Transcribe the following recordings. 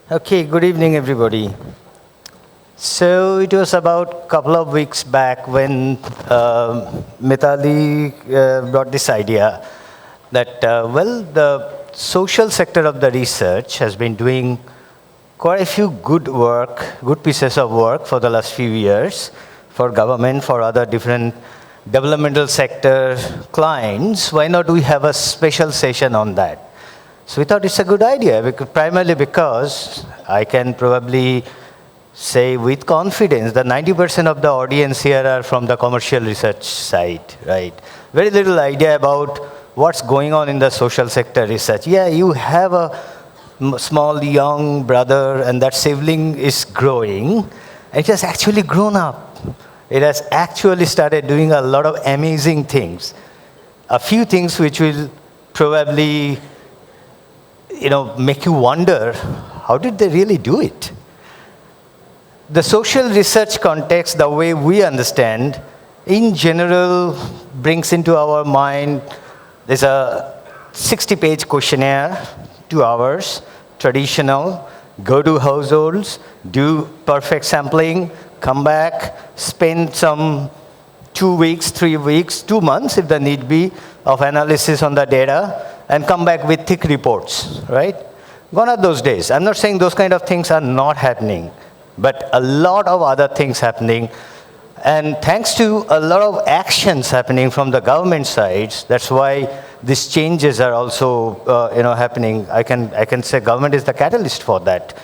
Okay, good evening, everybody. So it was about a couple of weeks back when Mithali brought this idea that, the social sector of the research has been doing quite a few good pieces of work for the last few years for government, for other different developmental sector clients. Why not we have a special session on that? So we thought it's a good idea, primarily because I can probably say with confidence that 90% of the audience here are from the commercial research side, right? Very little idea about what's going on in the social sector research. Yeah, you have a small young brother and that sibling is growing. It has actually grown up. It has actually started doing a lot of amazing things. A few things which will probably make you wonder, how did they really do it? The social research context, the way we understand, in general, brings into our mind, there's a 60-page questionnaire, 2 hours, traditional, go to households, do perfect sampling, come back, spend some 2 weeks, 3 weeks, 2 months, if the need be, of analysis on the data, and come back with thick reports, right? Gone are those days. I'm not saying those kind of things are not happening, but a lot of other things happening. And thanks to a lot of actions happening from the government sides, that's why these changes are also happening. I can say government is the catalyst for that.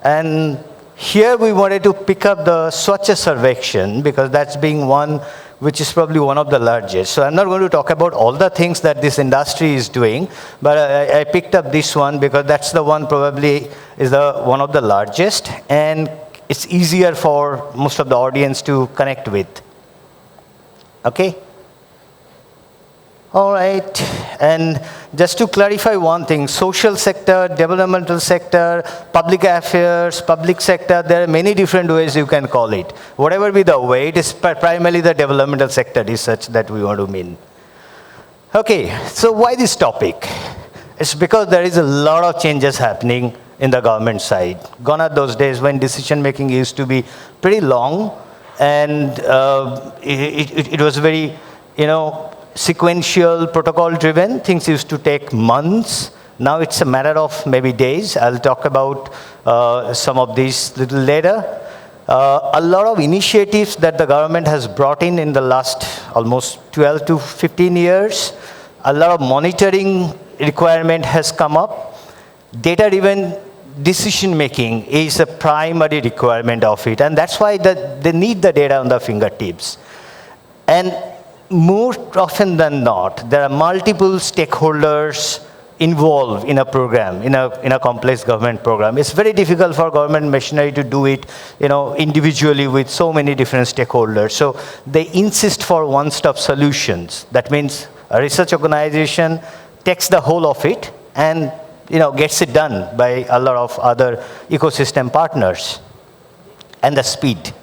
And here we wanted to pick up the Swachh Sarvekshan because that's being one which is probably one of the largest. So I'm not going to talk about all the things that this industry is doing, but I picked up this one because that's the one probably is one of the largest, and it's easier for most of the audience to connect with. Okay? All right, and just to clarify one thing, social sector, developmental sector, public affairs, public sector, there are many different ways you can call it. Whatever be the way, it is primarily the developmental sector research that we want to mean. Okay, so why this topic? It's because there is a lot of changes happening in the government side. Gone are those days when decision making used to be pretty long, and it was very, sequential, protocol-driven. Things used to take months. Now it's a matter of maybe days. I'll talk about some of these little later. A lot of initiatives that the government has brought in the last almost 12 to 15 years. A lot of monitoring requirement has come up. Data-driven decision-making is a primary requirement of it. And that's why they need the data on the fingertips. And more often than not, there are multiple stakeholders involved in a program, in a complex government program. It's very difficult for government machinery to do it, individually with so many different stakeholders. So they insist for one-stop solutions. That means a research organization takes the whole of it and gets it done by a lot of other ecosystem partners. And the speed.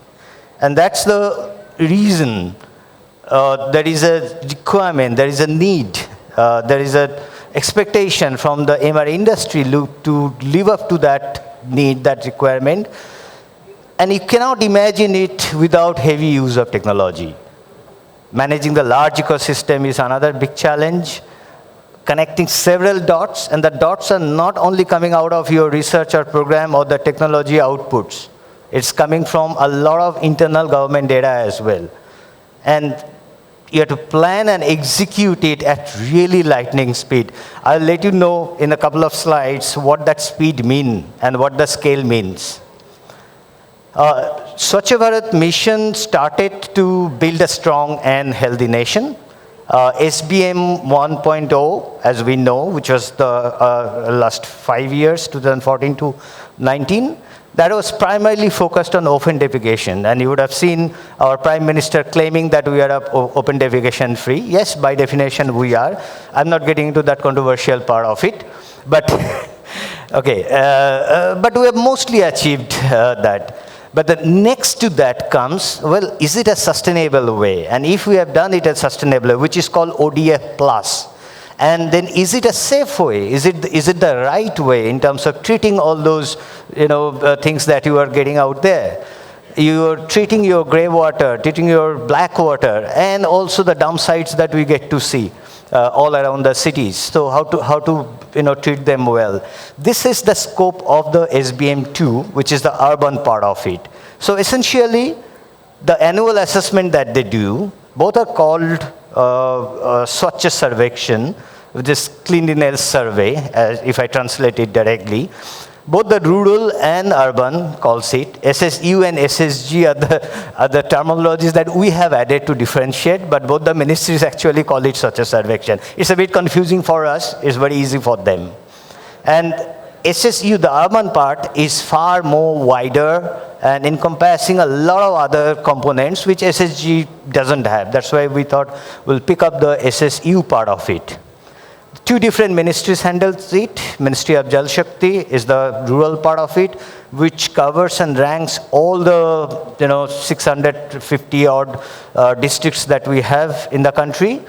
And that's the reason there is a requirement, there is a need, there is an expectation from the MR industry to live up to that need, that requirement. And you cannot imagine it without heavy use of technology. Managing the large ecosystem is another big challenge. Connecting several dots, and the dots are not only coming out of your research or program or the technology outputs. It's coming from a lot of internal government data as well. And you have to plan and execute it at really lightning speed. I'll let you know in a couple of slides what that speed means and what the scale means. Swachh Bharat mission started to build a strong and healthy nation. SBM 1.0, as we know, which was the last 5 years, 2014 to 19, that was primarily focused on open defecation. And you would have seen our Prime Minister claiming that we are open defecation free. Yes, by definition we are. I'm not getting into that controversial part of it. But, okay, but we have mostly achieved that. But the next to that comes, well, is it a sustainable way? And if we have done it a sustainable way, which is called ODF+. And then is it a safe way? Is it the right way in terms of treating all those things that you are getting out there? You are treating your grey water, treating your black water, and also the dump sites that we get to see all around the cities. So how to treat them well. This is the scope of the SBM2, which is the urban part of it. So essentially, the annual assessment that they do, both are called Swachh Sarvekshan, which is cleanliness survey, if I translate it directly. Both the rural and urban calls it. SSU and SSG are the terminologies that we have added to differentiate, but both the ministries actually call it Swachh Sarvekshan. It's a bit confusing for us. It's very easy for them. And SSU, the urban part, is far more wider and encompassing a lot of other components which SSG doesn't have. That's why we thought we'll pick up the SSU part of it. Two different ministries handles it. Ministry of Jal Shakti is the rural part of it, which covers and ranks all the 650 odd districts that we have in the country.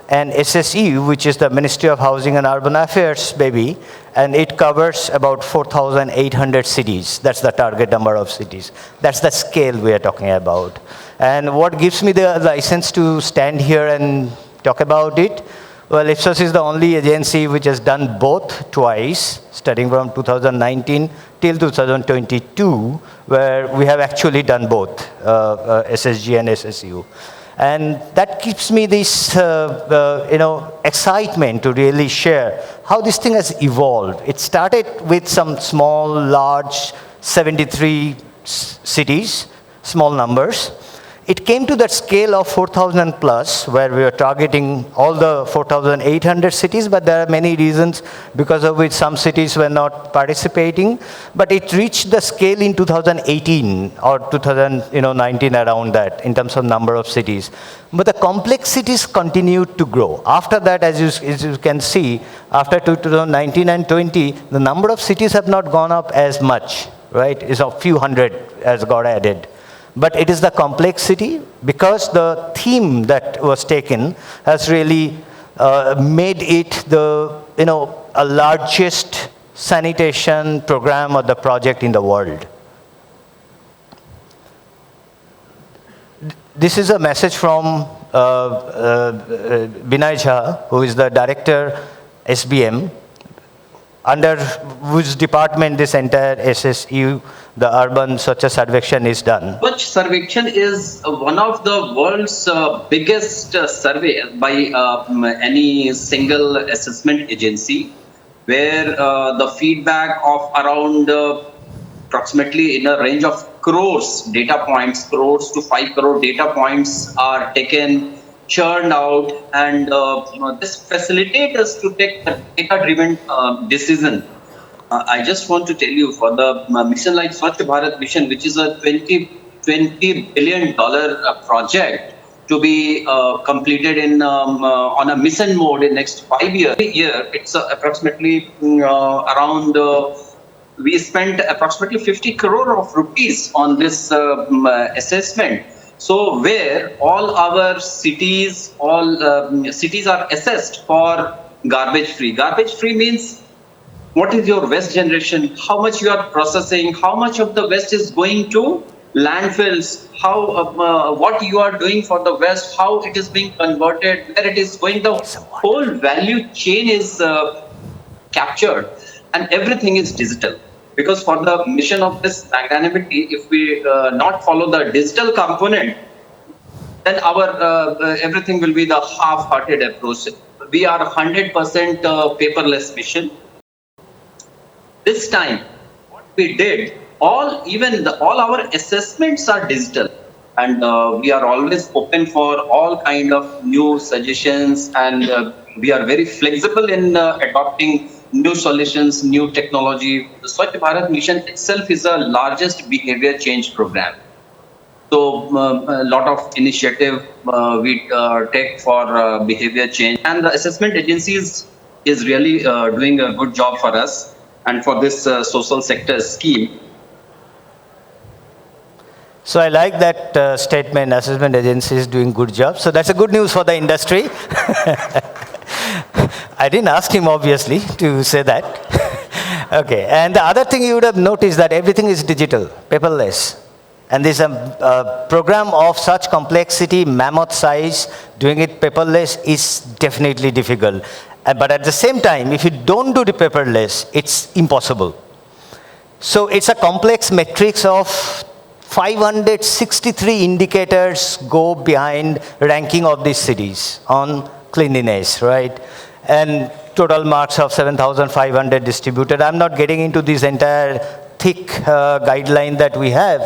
And SSU, which is the Ministry of Housing and Urban Affairs, baby, and it covers about 4,800 cities. That's the target number of cities. That's the scale we are talking about. And what gives me the license to stand here and talk about it? Well, Ipsos is the only agency which has done both twice, starting from 2019 till 2022, where we have actually done both, SSG and SSU. And that gives me this, excitement to really share how this thing has evolved. It started with some small, large, 73 cities, small numbers. It came to that scale of 4,000 plus, where we are targeting all the 4,800 cities, but there are many reasons because of which some cities were not participating. But it reached the scale in 2018 or 2019, around that, in terms of number of cities. But the complexities continued to grow. After that, as you can see, after 2019 and 20, the number of cities have not gone up as much, right? It's a few hundred has got added. But it is the complexity, because the theme that was taken has really made it the a largest sanitation program or the project in the world. This is a message from Binay Jha, who is the director SBM, under whose department this entire SSU, the urban Swachh Sarvekshan, is done. Swachh Sarvekshan is one of the world's biggest survey by any single assessment agency, where the feedback of around approximately in a range of crores data points, crores to 5 crore data points are taken, churned out, and this facilitates us to take a data-driven decision. I just want to tell you, for the mission like Swachh Bharat mission, which is a $20 billion project to be completed in on a mission mode in next 5 years. Every year, it's approximately around. We spent approximately 50 crore of rupees on this assessment. So where all our cities, cities are assessed for garbage free. Garbage free means what is your waste generation, how much you are processing, how much of the waste is going to landfills, how what you are doing for the waste, how it is being converted, where it is going. The whole value chain is captured, and everything is digital. Because for the mission of this magnanimity, if we not follow the digital component, then our everything will be the half-hearted approach. We are 100% paperless mission. This time, what we did, all our assessments are digital, and we are always open for all kind of new suggestions, and we are very flexible in adopting new solutions, new technology. The Swachh Bharat mission itself is the largest behavior change program. So a lot of initiative we take for behavior change, and the assessment agencies is really doing a good job for us and for this social sector scheme. So I like that statement, assessment agency is doing good job. So that's a good news for the industry. I didn't ask him, obviously, to say that. Okay, and the other thing you would have noticed that everything is digital, paperless. And this program of such complexity, mammoth size, doing it paperless is definitely difficult. But at the same time, if you don't do the paperless, it's impossible. So it's a complex matrix of 563 indicators go behind ranking of these cities on cleanliness, right? And total marks of 7,500 distributed. I'm not getting into this entire thick guideline that we have.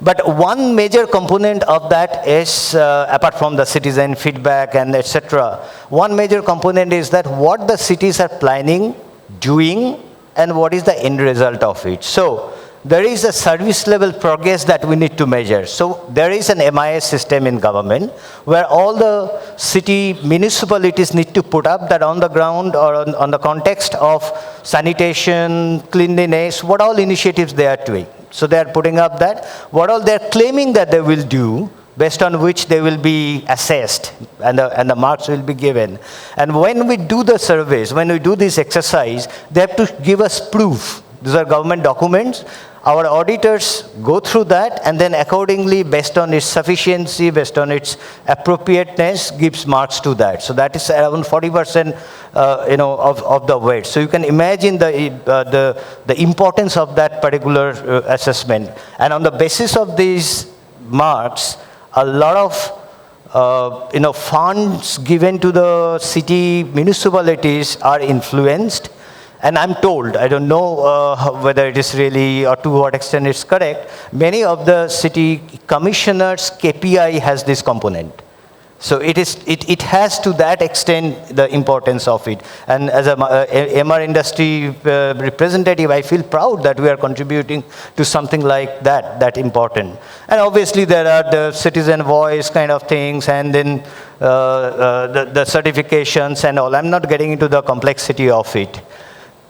But one major component of that is, apart from the citizen feedback and etc., one major component is that what the cities are planning, doing, and what is the end result of it. So there is a service level progress that we need to measure. So there is an MIS system in government where all the city municipalities need to put up that on the ground or on the context of sanitation, cleanliness, what all initiatives they are doing. So they are putting up that, what all they are claiming that they will do, based on which they will be assessed and the marks will be given. And when we do the surveys, when we do this exercise, they have to give us proof. These are government documents. Our auditors go through that and then accordingly, based on its sufficiency, based on its appropriateness, gives marks to that. So that is around 40% of the weight. So you can imagine the importance of that particular assessment. And on the basis of these marks, a lot of funds given to the city municipalities are influenced. And I'm told, I don't know whether it is really or to what extent it's correct, many of the city commissioners' KPI has this component. So it has to that extent the importance of it. And as a MR industry representative, I feel proud that we are contributing to something like that important. And obviously there are the citizen voice kind of things, and then the certifications and all. I'm not getting into the complexity of it.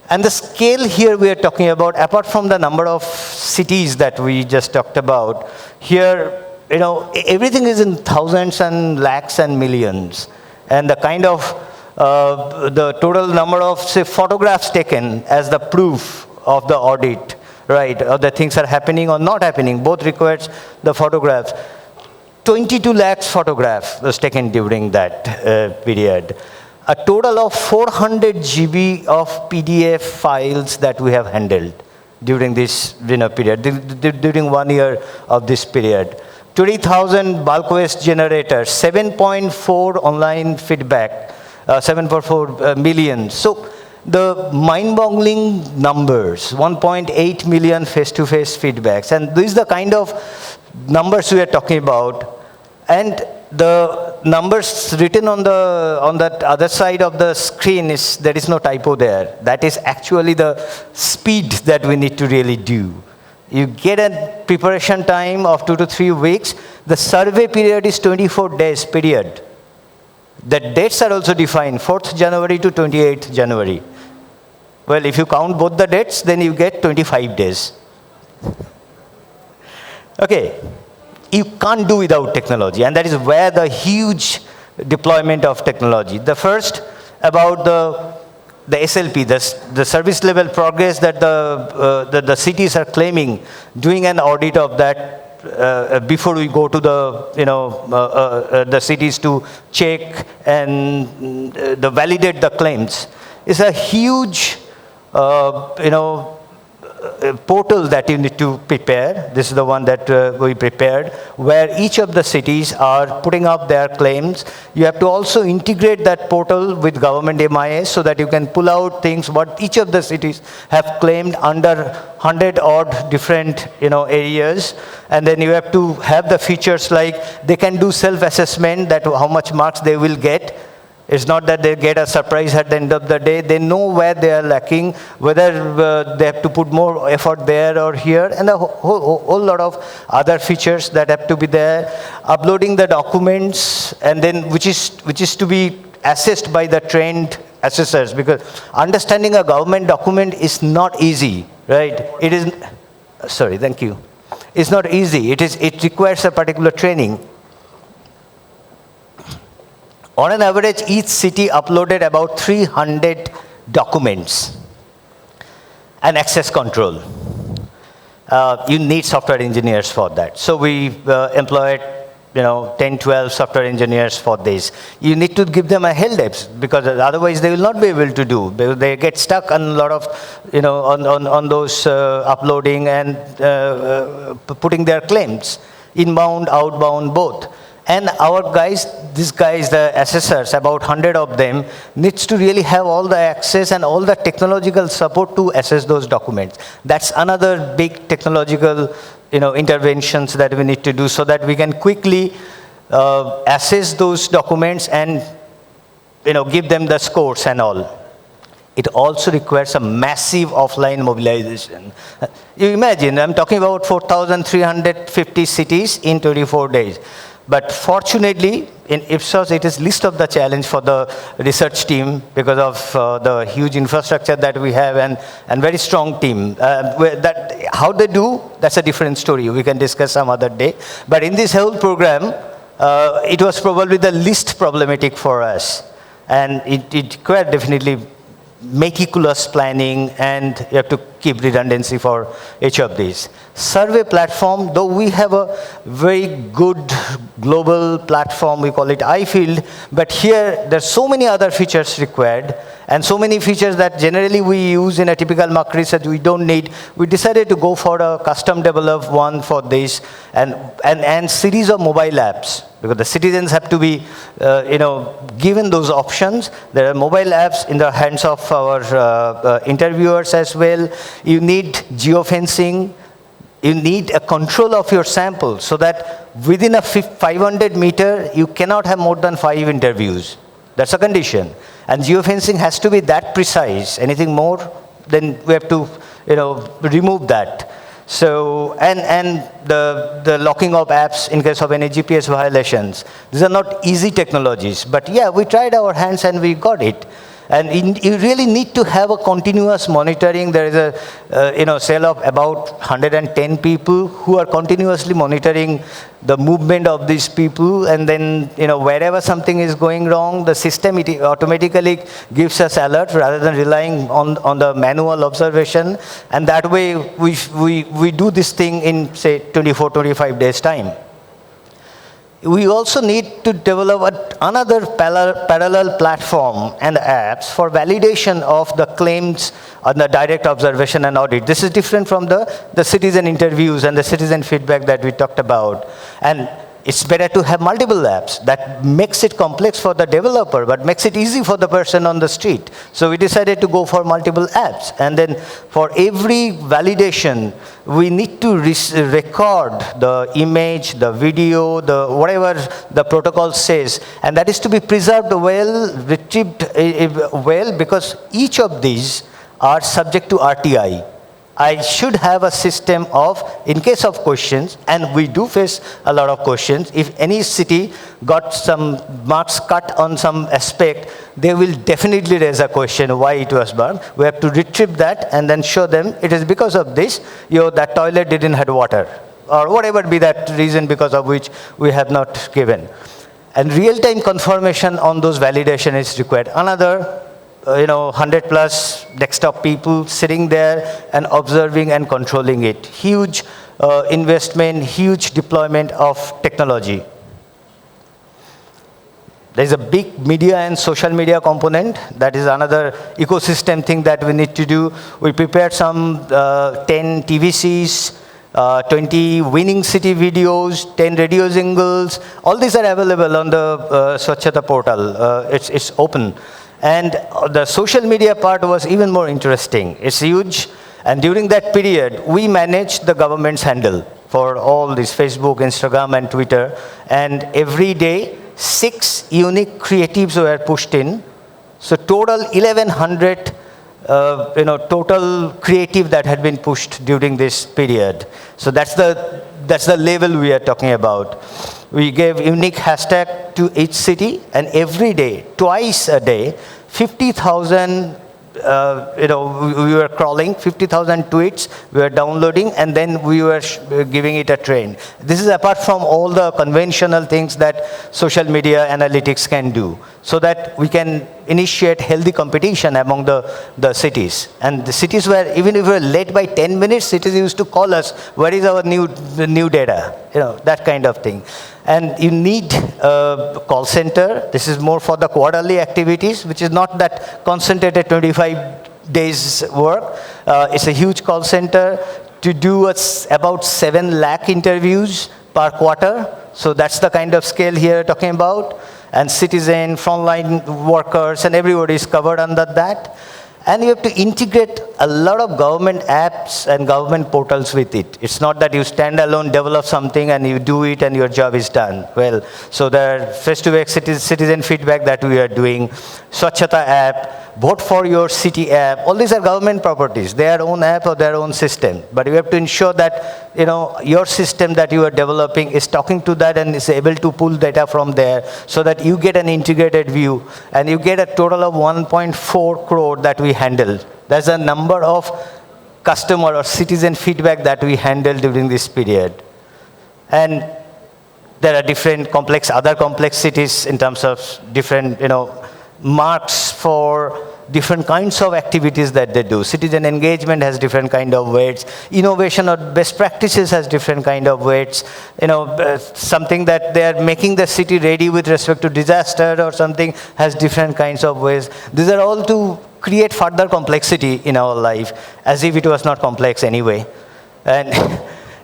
And the scale here we are talking about, apart from the number of cities that we just talked about, here, everything is in thousands and lakhs and millions. And the kind of, the total number of, say, photographs taken as the proof of the audit, right? Or the things are happening or not happening, both requires the photographs. 22 lakhs photograph was taken during that period. A total of 400 GB of PDF files that we have handled during this period, during 1 year of this period. 20,000 bulk waste generators, 7.4 online feedback, 7.4 million. So the mind-boggling numbers, 1.8 million face-to-face feedbacks. And this is the kind of numbers we are talking about. And the numbers written on that other side of the screen there is no typo there. That is actually the speed that we need to really do. You get a preparation time of 2 to 3 weeks. The survey period is 24 days period. The dates are also defined, 4th January to 28th January. Well, if you count both the dates, then you get 25 days. Okay. You can't do without technology, and that is where the huge deployment of technology. The first about the SLP, the service level progress that the cities are claiming, doing an audit of that before we go to the cities to check and validate the claims, is a huge portal that you need to prepare. This is the one that we prepared, where each of the cities are putting up their claims. You have to also integrate that portal with government MIS so that you can pull out things what each of the cities have claimed under 100 odd different areas. And then you have to have the features like they can do self-assessment, that how much marks they will get. It's not that they get a surprise at the end of the day. They know where they are lacking, whether they have to put more effort there or here, and a whole lot of other features that have to be there. Uploading the documents, and then which is to be assessed by the trained assessors, because understanding a government document is not easy, right? It is. Sorry, thank you. It's not easy. It requires a particular training. On an average, each city uploaded about 300 documents and access control. You need software engineers for that. So we employed 10, 12 software engineers for this. You need to give them a help because otherwise they will not be able to do. They get stuck on a lot of, on those uploading and putting their claims, inbound, outbound, both. And our guys, these guys, the assessors, about 100 of them, needs to really have all the access and all the technological support to assess those documents. That's another big technological interventions that we need to do so that we can quickly assess those documents and give them the scores and all. It also requires a massive offline mobilization. You imagine, I'm talking about 4,350 cities in 24 days. But fortunately, in Ipsos, it is least of the challenge for the research team because of the huge infrastructure that we have and very strong team. How they do, that's a different story. We can discuss some other day. But in this whole program, it was probably the least problematic for us. And it required definitely meticulous planning, and you have to keep redundancy for each of these. Survey platform, though we have a very good global platform, we call it iField, but here there's so many other features required, and so many features that generally we use in a typical market research we don't need. We decided to go for a custom developed one for this, and series of mobile apps, because the citizens have to be given those options. There are mobile apps in the hands of our interviewers as well. You need geofencing. You need a control of your sample so that within a 500 meter, you cannot have more than 5 interviews. That's a condition. And geofencing has to be that precise. Anything more, then we have to remove that. So, and the locking of apps in case of any GPS violations. These are not easy technologies, but yeah, we tried our hands and we got it. And you really need to have a continuous monitoring. There is a cell of about 110 people who are continuously monitoring the movement of these people, and then wherever something is going wrong, the system automatically gives us alert rather than relying on the manual observation. And that way we do this thing in say 24, 25 days time. We also need to develop another parallel platform and apps for validation of the claims on the direct observation and audit. This is different from the citizen interviews and the citizen feedback that we talked about. And it's better to have multiple apps. That makes it complex for the developer, but makes it easy for the person on the street. So we decided to go for multiple apps. And then for every validation, we need to record the image, the video, whatever the protocol says. And that is to be preserved well, retrieved well, because each of these are subject to RTI. I should have a system of, in case of questions, and we do face a lot of questions, if any city got some marks cut on some aspect, they will definitely raise a question why it was burned. We have to retrieve that and then show them it is because of this, that toilet didn't have water, or whatever be that reason because of which we have not given. And real-time confirmation on those validation is required. Another 100 plus desktop people sitting there and observing and controlling it. Huge investment, huge deployment of technology. There's a big media and social media component. That is another ecosystem thing that we need to do. We prepared some 10 TVCs, 20 winning city videos, 10 radio jingles. All these are available on the Swachhata portal. It's open. And the social media part was even more interesting. It's huge. And during that period, we managed the government's handle for all this Facebook, Instagram, and Twitter. And every day, 6 unique creatives were pushed in. So total 1,100 total creative that had been pushed during this period. So that's the level we are talking about. We gave unique hashtag to each city, and every day, twice a day, 50,000 we were crawling 50,000 tweets, we were downloading, and then we were giving it a train. This is apart from all the conventional things that social media analytics can do, so that we can initiate healthy competition among the cities. And the cities were, even if we were late by 10 minutes, cities used to call us, where is our new data? That kind of thing. And you need a call center. This is more for the quarterly activities, which is not that concentrated 25 days work. It's a huge call center to do about 7 lakh interviews per quarter. So that's the kind of scale here talking about. And citizen, frontline workers, and everybody is covered under that. And you have to integrate a lot of government apps and government portals with it. It's not that you stand alone, develop something, and you do it, and your job is done. Well, so there are face-to-face citizen feedback that we are doing, Swachhata app, Vote for Your City app. All these are government properties, their own app or their own system. But you have to ensure that your system that you are developing is talking to that and is able to pull data from there, so that you get an integrated view, and you get a total of 1.4 crore that we handled. That's a number of customer or citizen feedback that we handled during this period. And there are different other complexities in terms of different, marks for different kinds of activities that they do. Citizen engagement has different kind of weights. Innovation or best practices has different kind of weights. Something that they are making the city ready with respect to disaster or something has different kinds of ways. These are all to create further complexity in our life, as if it was not complex anyway. And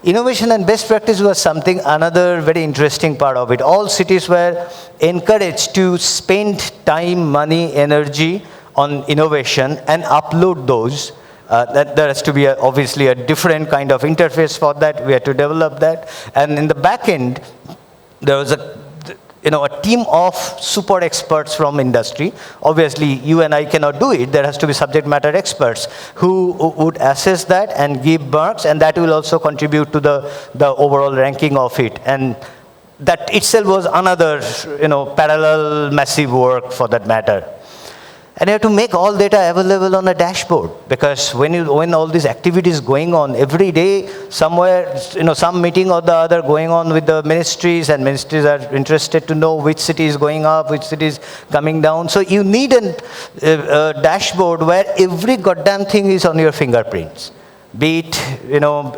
innovation and best practice was another very interesting part of it. All cities were encouraged to spend time, money, energy on innovation and upload those. There has to be obviously a different kind of interface for that. We had to develop that. And in the back end, there was a team of super experts from industry. Obviously, you and I cannot do it. There has to be subject matter experts who would assess that and give marks, and that will also contribute to the overall ranking of it. And that itself was another, parallel massive work for that matter. And you have to make all data available on a dashboard, because when all these activities going on every day, somewhere, some meeting or the other going on with the ministries, and ministries are interested to know which city is going up, which city is coming down. So you need a dashboard where every goddamn thing is on your fingerprints. Be it,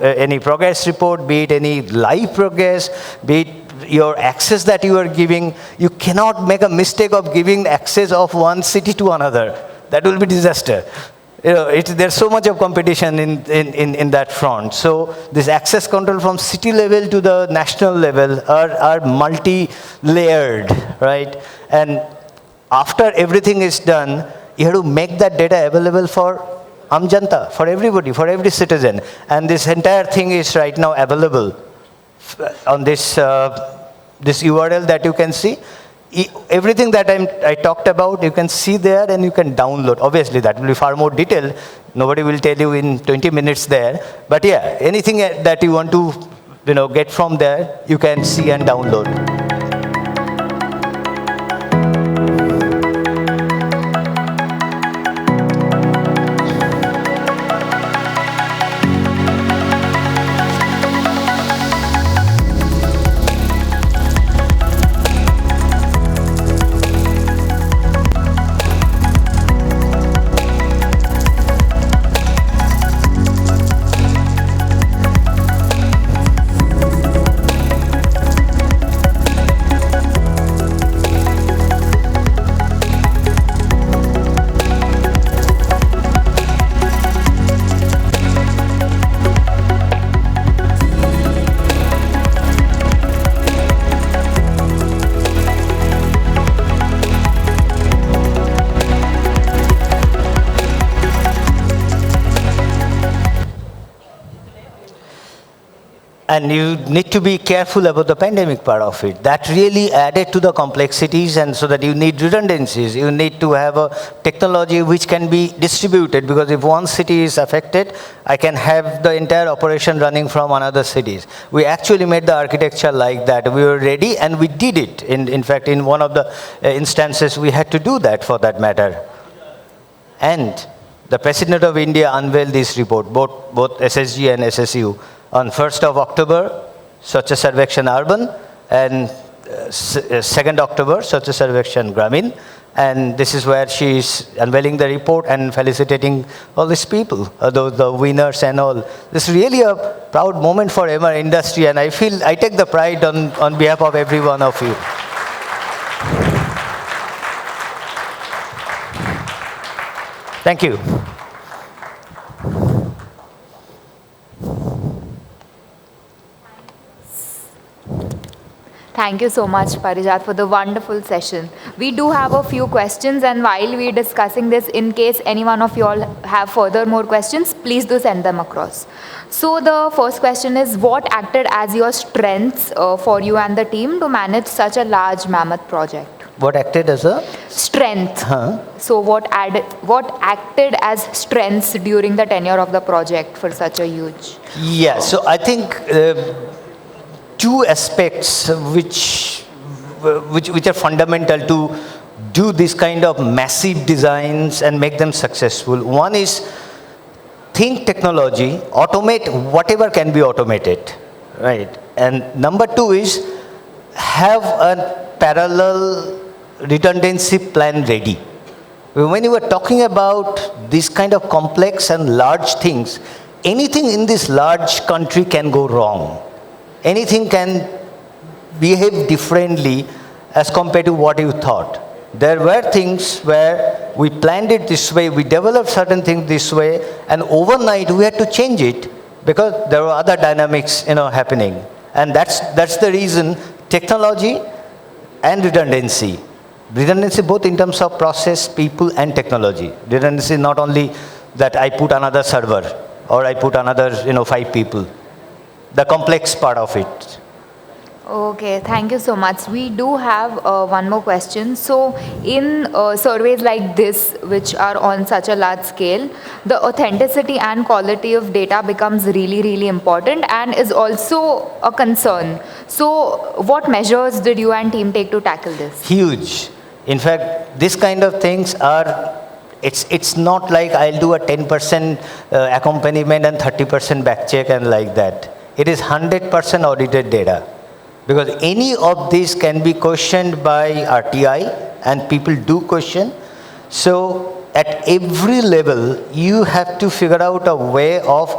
any progress report, be it any live progress, be it your access that you are giving. You cannot make a mistake of giving access of one city to another. That will be disaster. There's so much of competition in that front. So this access control from city level to the national level are multi-layered, right? And after everything is done, you have to make that data available for Amjanta, for everybody, for every citizen. And this entire thing is right now available on this URL that you can see. Everything that I talked about, you can see there, and you can download. Obviously, that will be far more detailed. Nobody will tell you in 20 minutes there. But yeah, anything that you want to get from there, you can see and download. And you need to be careful about the pandemic part of it. That really added to the complexities, and so that you need redundancies. You need to have a technology which can be distributed, because if one city is affected, I can have the entire operation running from another cities. We actually made the architecture like that. We were ready, and we did it. In fact, in one of the instances, we had to do that for that matter. And The President of India unveiled this report, both SSG and SSU, on 1st of October, Swachh Sarvekshan Urban, and 2nd October, Swachh Sarvekshan Gramin. And this is where she is unveiling the report and felicitating all these people, the winners and all. This is really a proud moment for MR industry, and I feel I take the pride on behalf of every one of you. Thank you. Thank you so much, Parijat, for the wonderful session. We do have a few questions, and while we're discussing this, in case any one of you all have further more questions, please do send them across. So the first question is, what acted as your strengths for you and the team to manage such a large mammoth project? What acted as a? Strength. So what acted as strengths during the tenure of the project for such a huge? Yeah, so I think two aspects which are fundamental to do this kind of massive designs and make them successful. One is think technology, automate whatever can be automated, right? And number two is have a parallel redundancy plan ready. When you were talking about this kind of complex and large things, anything in this large country can go wrong. Anything can behave differently as compared to what you thought. There were things where we planned it this way, we developed certain things this way, and overnight we had to change it because there were other dynamics, happening. And that's the reason technology and redundancy. Redundancy both in terms of process, people, and technology. Redundancy not only that I put another server or I put another 5 people. The complex part of it. Okay, thank you so much. We do have one more question. So in surveys like this, which are on such a large scale, the authenticity and quality of data becomes really, really important and is also a concern. So what measures did you and team take to tackle this? Huge. In fact, this kind of things are, it's not like I'll do a 10% accompaniment and 30% back check and like that. It is 100% audited data, because any of these can be questioned by RTI, and people do question. So at every level, you have to figure out a way of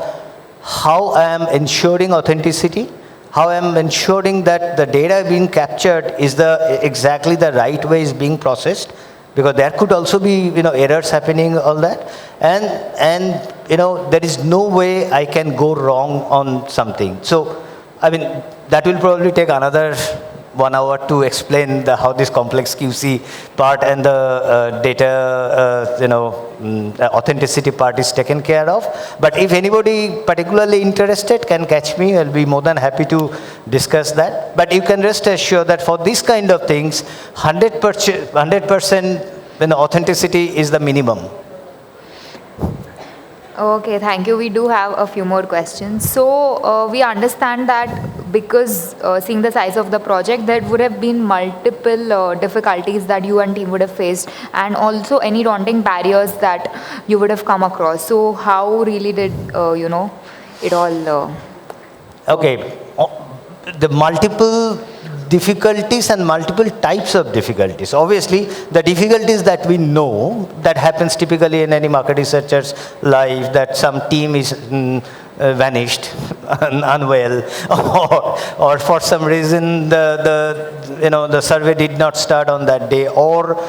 how I am ensuring authenticity, how I am ensuring that the data being captured is exactly the right way is being processed, because there could also be errors happening, all that, and there is no way I can go wrong on something. So I mean that will probably take another 1 hour to explain how this complex QC part and the data authenticity part is taken care of. But if anybody particularly interested can catch me, I'll be more than happy to discuss that. But you can rest assured that for this kind of things, 100% authenticity is the minimum. Okay, thank you. We do have a few more questions. So we understand that because seeing the size of the project, there would have been multiple difficulties that you and team would have faced, and also any daunting barriers that you would have come across. So how really did it all? Okay, the multiple difficulties and multiple types of difficulties. Obviously, the difficulties that we know, that happens typically in any market researcher's life, that some team is vanished, unwell, or for some reason the survey did not start on that day, or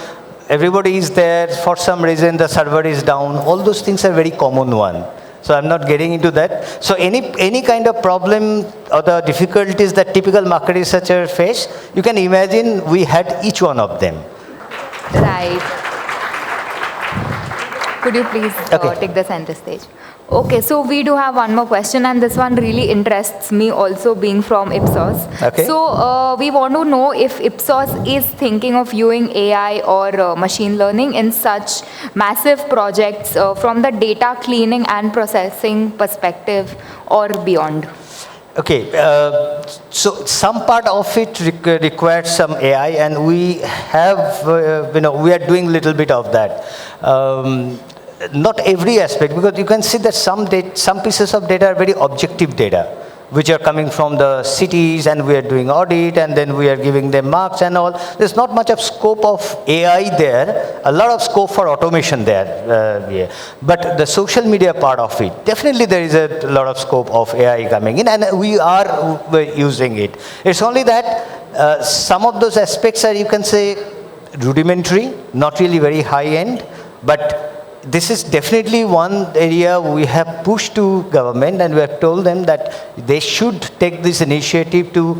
everybody is there, for some reason the server is down. All those things are very common one. So I'm not getting into that. So any kind of problem or the difficulties that typical market researcher face, you can imagine we had each one of them. Right. Could you please take the center stage? Okay, so we do have one more question, and this one really interests me also, being from Ipsos. Okay. So we want to know if Ipsos is thinking of using AI or machine learning in such massive projects from the data cleaning and processing perspective or beyond. Okay, so some part of it requires some AI, and we have, we are doing a little bit of that. not every aspect, because you can see that some pieces of data are very objective data, which are coming from the cities, and we are doing audit, and then we are giving them marks and all. There's not much of scope of AI there, a lot of scope for automation there. Yeah. But the social media part of it, definitely there is a lot of scope of AI coming in, and we are using it. It's only that some of those aspects are, you can say, rudimentary, not really very high end, but this is definitely one area we have pushed to government, and we have told them that they should take this initiative to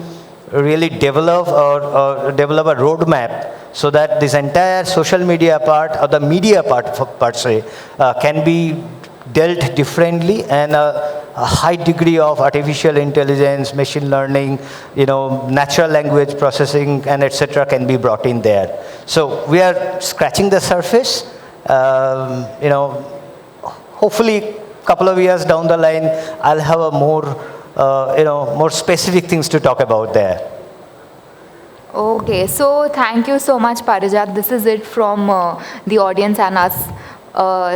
really develop or develop a roadmap so that this entire social media part or the media part per se can be dealt differently, and a high degree of artificial intelligence, machine learning, natural language processing, and etc. can be brought in there. So we are scratching the surface. Hopefully a couple of years down the line, I'll have a more specific things to talk about there. Okay, so thank you so much, Parijat. This is it from the audience and us.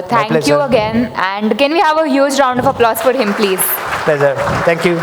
Thank you again. And can we have a huge round of applause for him, please? Pleasure. Thank you.